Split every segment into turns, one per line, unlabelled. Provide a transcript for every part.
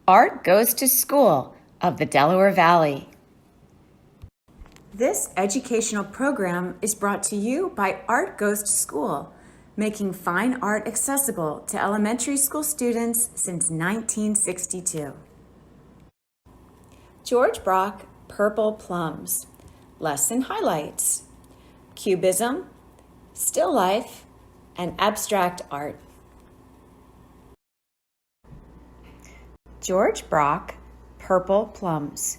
Art Goes to School of the Delaware Valley. This educational program is brought to you by Art Goes to School, making fine art accessible to elementary school students since 1962. George Braque, Purple Plums. Lesson highlights: Cubism, still life, and abstract art. George Braque, Purple Plums.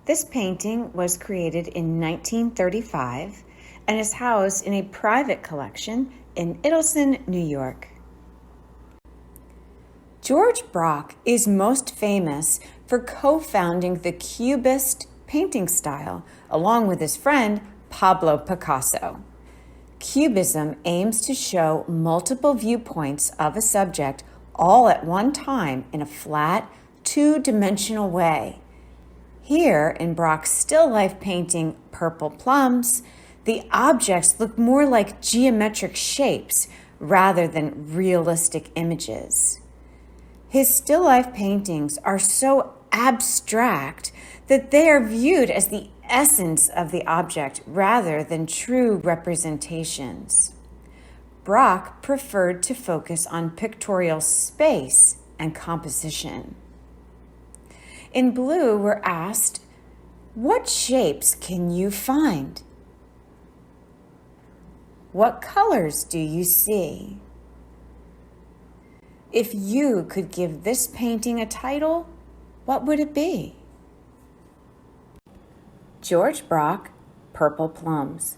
This painting was created in 1935 and is housed in a private collection in Iddleston, New York. George Braque is most famous for co-founding the Cubist painting style along with his friend Pablo Picasso. Cubism aims to show multiple viewpoints of a subject all at one time in a flat, two-dimensional way. Here in Braque's still life painting Purple Plums, the objects look more like geometric shapes rather than realistic images. His still life paintings are so abstract that they are viewed as the essence of the object rather than true representations. Braque preferred to focus on pictorial space and composition. In blue, we're asked, what shapes can you find? What colors do you see? If you could give this painting a title, what would it be? George Braque, Purple Plums.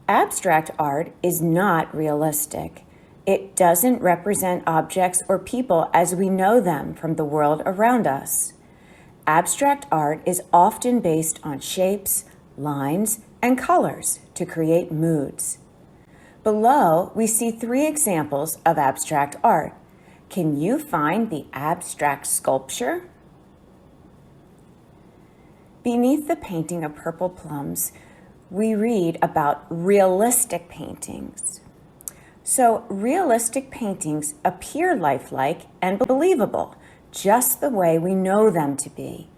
Abstract art is not realistic. It doesn't represent objects or people as we know them from the world around us. Abstract art is often based on shapes, lines, and colors to create moods. Below, we see 3 examples of abstract art. Can you find the abstract sculpture? Beneath the painting of Purple Plums, we read about realistic paintings. So realistic paintings appear lifelike and believable, just the way we know them to be.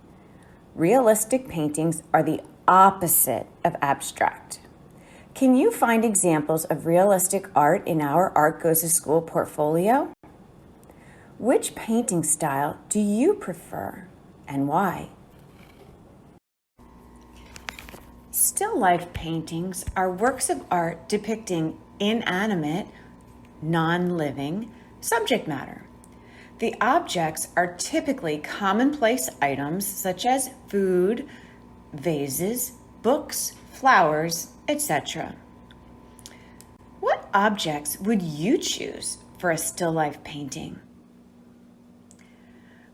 Realistic paintings are the opposite of abstract. Can you find examples of realistic art in our Art Goes to School portfolio? Which painting style do you prefer and why? Still life paintings are works of art depicting inanimate, non-living subject matter. The objects are typically commonplace items such as food, vases, books, flowers, etc. What objects would you choose for a still life painting?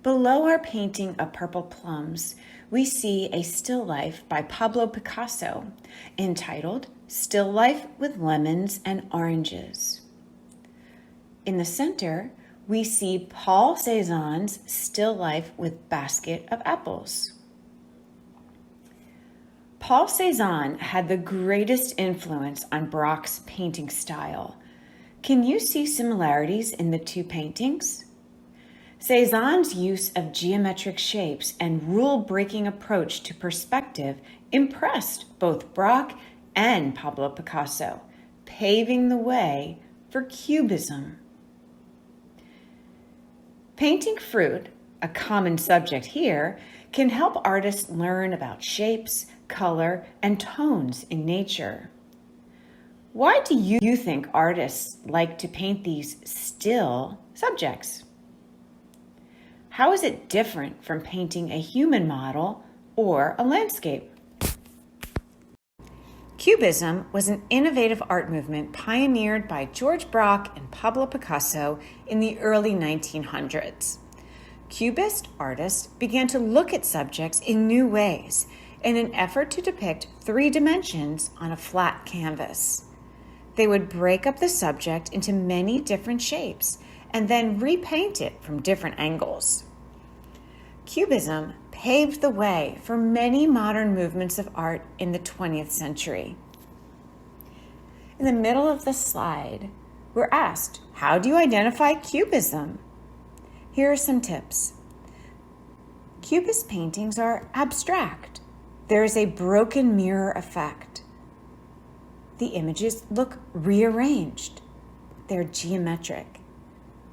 Below our painting of Purple Plums, we see a still life by Pablo Picasso entitled Still Life with Lemons and Oranges. In the center, we see Paul Cézanne's still life with Basket of Apples. Paul Cézanne had the greatest influence on Braque's painting style. Can you see similarities in the 2 paintings? Cézanne's use of geometric shapes and rule-breaking approach to perspective impressed both Braque and Pablo Picasso, paving the way for Cubism. Painting fruit, a common subject here, can help artists learn about shapes, color, and tones in nature. Why do you think artists like to paint these still subjects? How is it different from painting a human model or a landscape? Cubism was an innovative art movement pioneered by George Braque and Pablo Picasso in the early 1900s. Cubist artists began to look at subjects in new ways in an effort to depict 3 dimensions on a flat canvas. They would break up the subject into many different shapes and then repaint it from different angles. Cubism paved the way for many modern movements of art in the 20th century. In the middle of the slide, we're asked, how do you identify Cubism? Here are some tips. Cubist paintings are abstract. There is a broken mirror effect. The images look rearranged. They're geometric.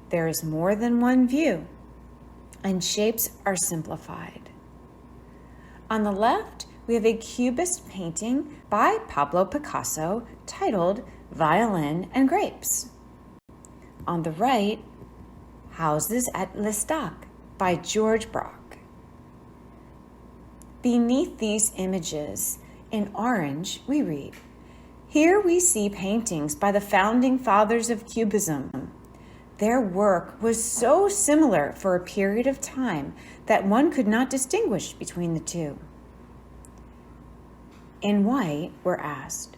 There is more than one view, and shapes are simplified. On the left, we have a Cubist painting by Pablo Picasso titled Violin and Grapes. On the right, Houses at L'Estaque by George Braque. Beneath these images, in orange, we read, "Here we see paintings by the founding fathers of Cubism. Their work was so similar for a period of time that one could not distinguish between the two." In white, we're asked,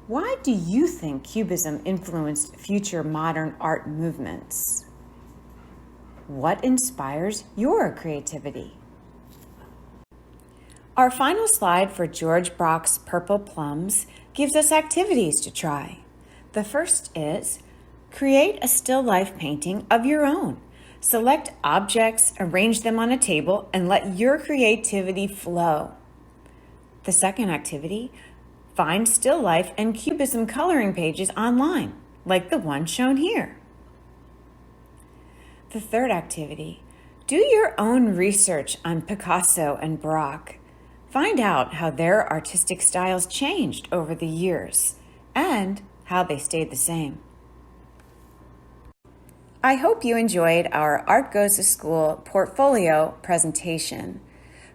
why do you think Cubism influenced future modern art movements? What inspires your creativity? Our final slide for George Braque's Purple Plums gives us activities to try. The first is create a still life painting of your own. Select objects, arrange them on a table, and let your creativity flow. The second activity, find still life and Cubism coloring pages online, like the one shown here. The third activity, do your own research on Picasso and Braque. Find out how their artistic styles changed over the years and how they stayed the same. I hope you enjoyed our Art Goes to School portfolio presentation.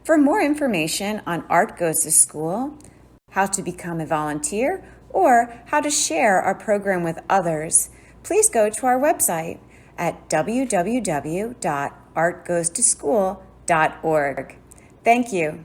For more information on Art Goes to School, how to become a volunteer, or how to share our program with others, please go to our website at www.artgoestoschool.org. Thank you.